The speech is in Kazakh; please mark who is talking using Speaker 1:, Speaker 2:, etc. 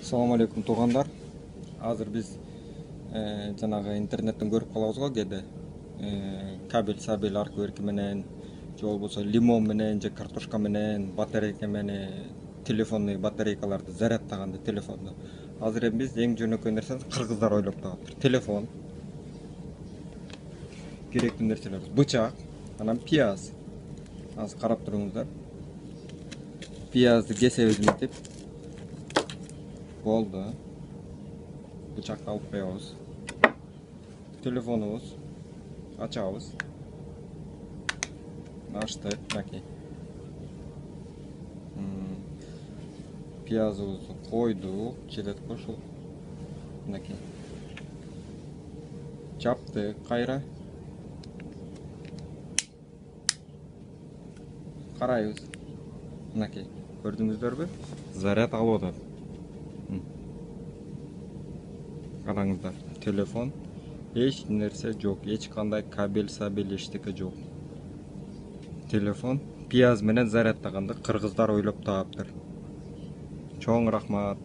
Speaker 1: Assalamu alaikum туғандар. Азыр біз жанагы интернеттен көрүп калабыз го кээде. Кабель аркы менен, же болбосо лимон менен, же картошка менен, батарейка менен, телефонный батарейкаларды зарядтаганда телефонду. Азыр эми биз эң жөнөкөй нерсени кыргыздар ойлоп таптыр. Телефон, керектүү нерселер, бычак, анан пияз. Азыр карап туруңуздар. Пиязды кесебиз мынтип. Болду. Бычакты алып коебуз. Телефонубуз ачабыз. Ачтык, мынакей. Пиязыбызды койдук, желет кошулуп. Мынакей. Чаптык кайра. Карайбыз. Мынакей. Көрдүңүздөрбү? Заряд алып атат. Караңыздар, телефон эч нерсе жок, эч кандай кабель эчтеке жок. Телефон пияз менен зарядтаганды кыргыздар ойлоп таптыр. Чоң рахмат.